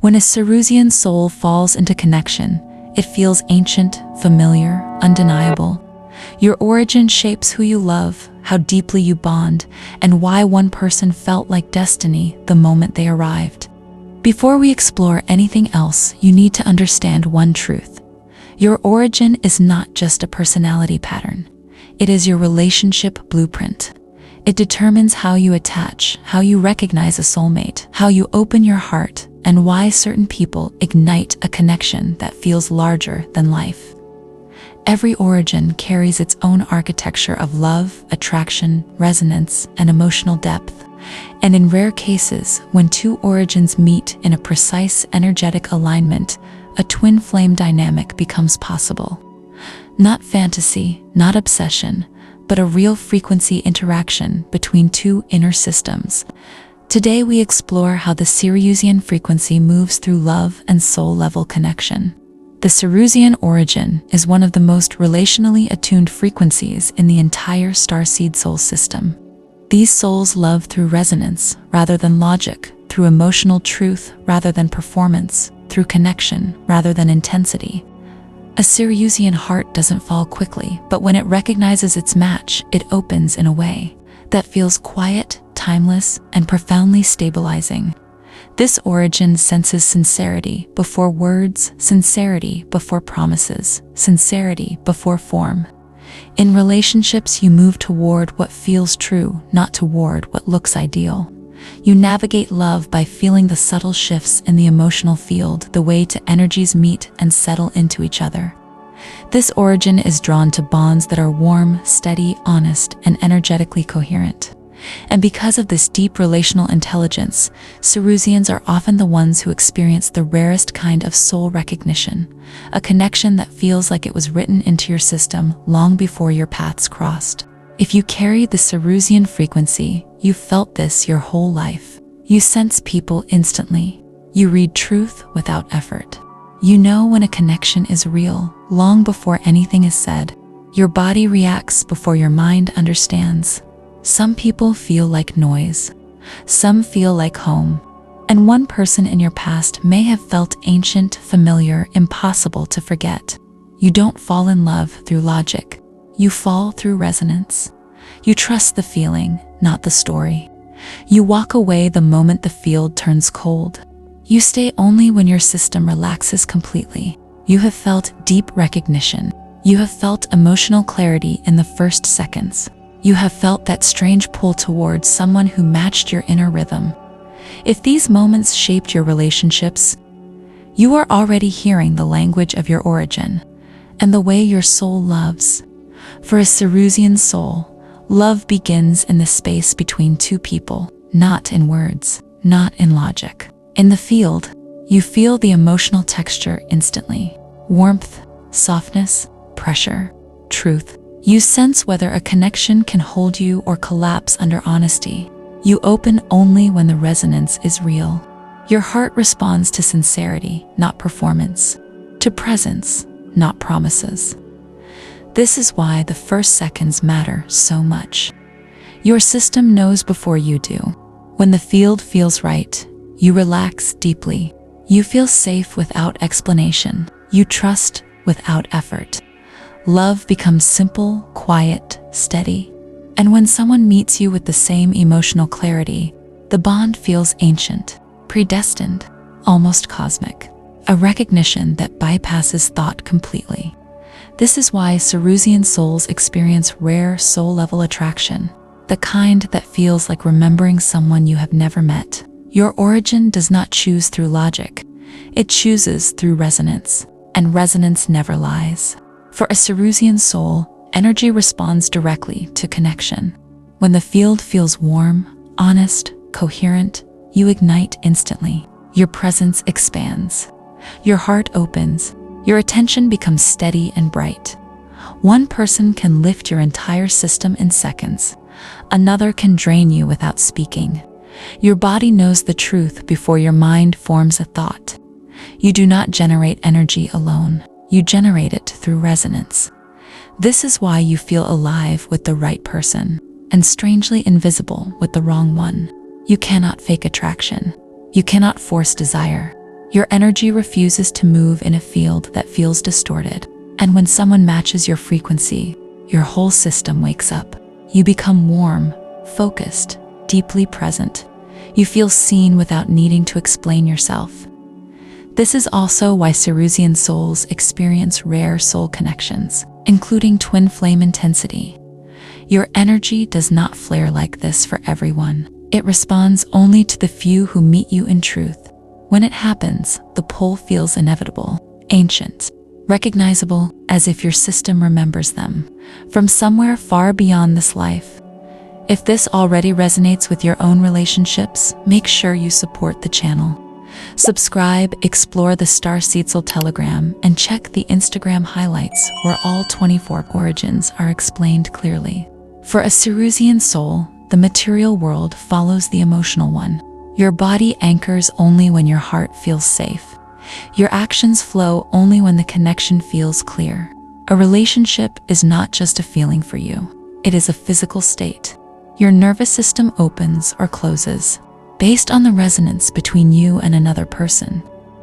When a Siriusian soul falls into connection, it feels ancient, familiar, undeniable. Your origin shapes who you love, how deeply you bond, and why one person felt like destiny the moment they arrived. Before we explore anything else, you need to understand one truth. Your origin is not just a personality pattern. It is your relationship blueprint. It determines how you attach, how you recognize a soulmate, how you open your heart, and why certain people ignite a connection that feels larger than life. Every origin carries its own architecture of love, attraction, resonance, and emotional depth. And in rare cases, when two origins meet in a precise energetic alignment, a twin flame dynamic becomes possible. Not fantasy, not obsession, but a real frequency interaction between two inner systems. Today we explore how the Siriusian frequency moves through love and soul-level connection. The Siriusian Origin is one of the most relationally attuned frequencies in the entire Starseed soul system. These souls love through resonance rather than logic, through emotional truth rather than performance, through connection rather than intensity. A Siriusian heart doesn't fall quickly, but when it recognizes its match, it opens in a way that feels quiet, timeless, and profoundly stabilizing. This origin senses sincerity before words, sincerity before promises, sincerity before form. In relationships, you move toward what feels true, not toward what looks ideal. You navigate love by feeling the subtle shifts in the emotional field, the way two energies meet and settle into each other. This origin is drawn to bonds that are warm, steady, honest, and energetically coherent. And because of this deep relational intelligence, Siriusians are often the ones who experience the rarest kind of soul recognition, a connection that feels like it was written into your system long before your paths crossed. If you carry the Siriusian frequency, you've felt this your whole life. You sense people instantly. You read truth without effort. You know when a connection is real, long before anything is said. Your body reacts before your mind understands. Some people feel like noise. Some feel like home. And one person in your past may have felt ancient, familiar, impossible to forget. You don't fall in love through logic. You fall through resonance. You trust the feeling, not the story. You walk away the moment the field turns cold. You stay only when your system relaxes completely. You have felt deep recognition. You have felt emotional clarity in the first seconds. You have felt that strange pull towards someone who matched your inner rhythm. If these moments shaped your relationships, you are already hearing the language of your origin and the way your soul loves. For a Siriusian soul, love begins in the space between two people, not in words, not in logic. In the field, you feel the emotional texture instantly. Warmth, softness, pressure, truth. You sense whether a connection can hold you or collapse under honesty. You open only when the resonance is real. Your heart responds to sincerity, not performance, to presence, not promises. This is why the first seconds matter so much. Your system knows before you do. When the field feels right, you relax deeply. You feel safe without explanation. You trust without effort. Love becomes simple, quiet, steady. And when someone meets you with the same emotional clarity, the bond feels ancient, predestined, almost cosmic. A recognition that bypasses thought completely. This is why Siriusian souls experience rare soul-level attraction, the kind that feels like remembering someone you have never met. Your origin does not choose through logic. It chooses through resonance, and resonance never lies. For a Siriusian soul, energy responds directly to connection. When the field feels warm, honest, coherent, you ignite instantly. Your presence expands. Your heart opens. Your attention becomes steady and bright. One person can lift your entire system in seconds. Another can drain you without speaking. Your body knows the truth before your mind forms a thought. You do not generate energy alone. You generate it through resonance. This is why you feel alive with the right person and strangely invisible with the wrong one. You cannot fake attraction. You cannot force desire. Your energy refuses to move in a field that feels distorted. And when someone matches your frequency, your whole system wakes up. You become warm, focused, deeply present. You feel seen without needing to explain yourself. This is also why Siriusian souls experience rare soul connections, including twin flame intensity. Your energy does not flare like this for everyone. It responds only to the few who meet you in truth. When it happens, the pull feels inevitable, ancient, recognizable, as if your system remembers them from somewhere far beyond this life. If this already resonates with your own relationships, make sure you support the channel. Subscribe, explore the Starseed Soul Telegram, and check the Instagram highlights where all 24 origins are explained clearly. For a Siriusian soul, the material world follows the emotional one. Your body anchors only when your heart feels safe. Your actions flow only when the connection feels clear. A relationship is not just a feeling for you. It is a physical state. Your nervous system opens or closes based on the resonance between you and another person.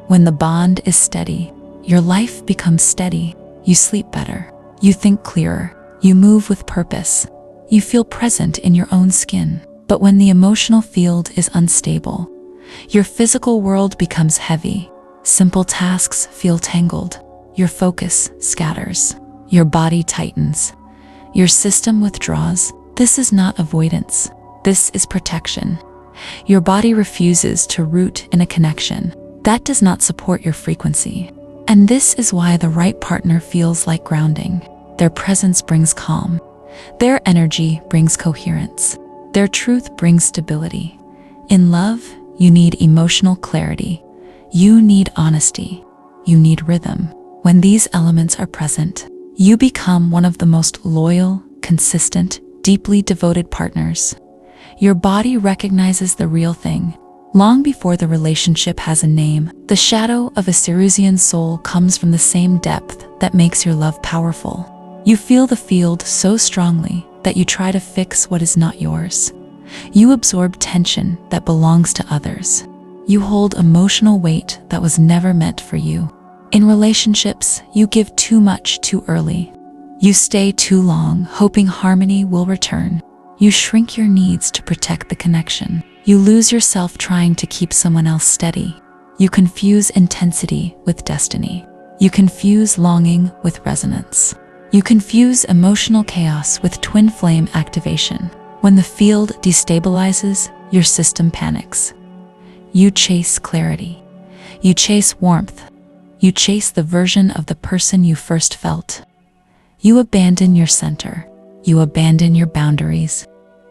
When the bond is steady, your life becomes steady. You sleep better. You think clearer. You move with purpose. You feel present in your own skin. But when the emotional field is unstable, your physical world becomes heavy. Simple tasks feel tangled. Your focus scatters. Your body tightens. Your system withdraws. This is not avoidance. This is protection. Your body refuses to root in a connection that does not support your frequency. And this is why the right partner feels like grounding. Their presence brings calm. Their energy brings coherence. Their truth brings stability. In love, you need emotional clarity. You need honesty. You need rhythm. When these elements are present, you become one of the most loyal, consistent, deeply devoted partners. Your body recognizes the real thing. Long before the relationship has a name, the shadow of a Siriusian soul comes from the same depth that makes your love powerful. You feel the field so strongly that you try to fix what is not yours. You absorb tension that belongs to others. You hold emotional weight that was never meant for you. In relationships, you give too much too early. You stay too long, hoping harmony will return. You shrink your needs to protect the connection. You lose yourself trying to keep someone else steady. You confuse intensity with destiny. You confuse longing with resonance. You confuse emotional chaos with twin flame activation. When the field destabilizes, your system panics. You chase clarity. You chase warmth. You chase the version of the person you first felt. You abandon your center. You abandon your boundaries.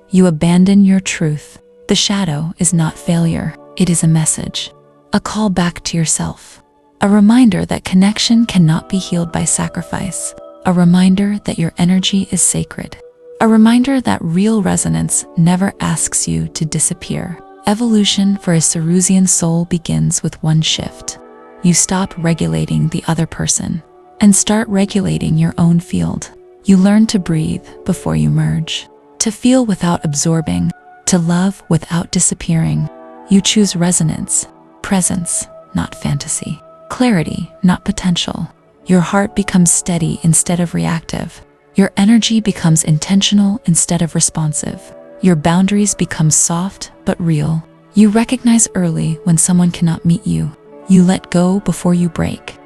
You abandon your truth. The shadow is not failure. It is a message. A call back to yourself. A reminder that connection cannot be healed by sacrifice. A reminder that your energy is sacred. A reminder that real resonance never asks you to disappear. Evolution for a Siriusian soul begins with one shift. You stop regulating the other person and start regulating your own field. You learn to breathe before you merge, to feel without absorbing, to love without disappearing. You choose resonance, presence, not fantasy, clarity, not potential. Your heart becomes steady instead of reactive. Your energy becomes intentional instead of responsive. Your boundaries become soft but real. You recognize early when someone cannot meet you. You let go before you break.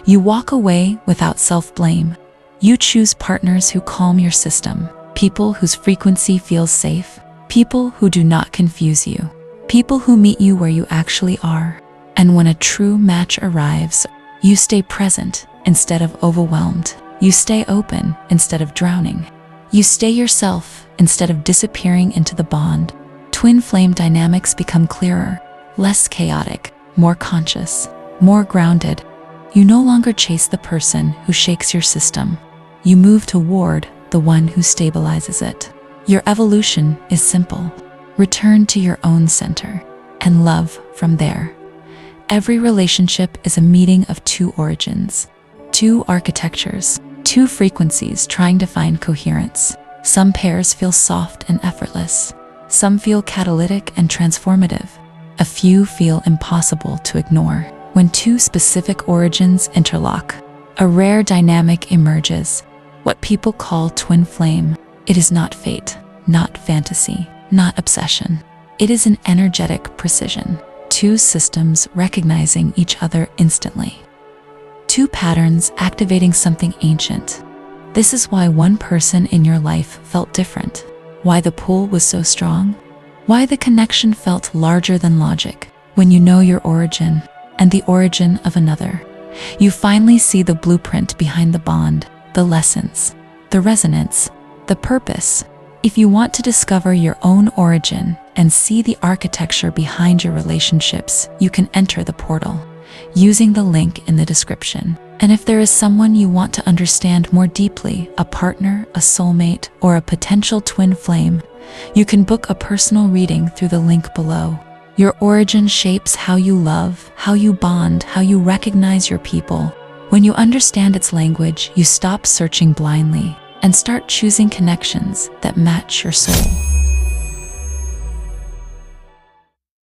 You walk away without self-blame. You choose partners who calm your system, people whose frequency feels safe, people who do not confuse you, people who meet you where you actually are. And when a true match arrives, you stay present instead of overwhelmed. You stay open instead of drowning. You stay yourself instead of disappearing into the bond. Twin flame dynamics become clearer, less chaotic, more conscious, more grounded. You no longer chase the person who shakes your system. You move toward the one who stabilizes it. Your evolution is simple. Return to your own center and love from there. Every relationship is a meeting of two origins, two architectures, two frequencies trying to find coherence. Some pairs feel soft and effortless. Some feel catalytic and transformative. A few feel impossible to ignore. When two specific origins interlock, a rare dynamic emerges, what people call twin flame. It is not fate, not fantasy, not obsession. It is an energetic precision. Two systems recognizing each other instantly. Two patterns activating something ancient. This is why one person in your life felt different, why the pull was so strong, why the connection felt larger than logic. When you know your origin and the origin of another, you finally see the blueprint behind the bond, the lessons, the resonance, the purpose. If you want to discover your own origin and see the architecture behind your relationships, you can enter the portal using the link in the description. And if there is someone you want to understand more deeply, a partner, a soulmate, or a potential twin flame, you can book a personal reading through the link below. Your origin shapes how you love, how you bond, how you recognize your people. When you understand its language, you stop searching blindly and start choosing connections that match your soul.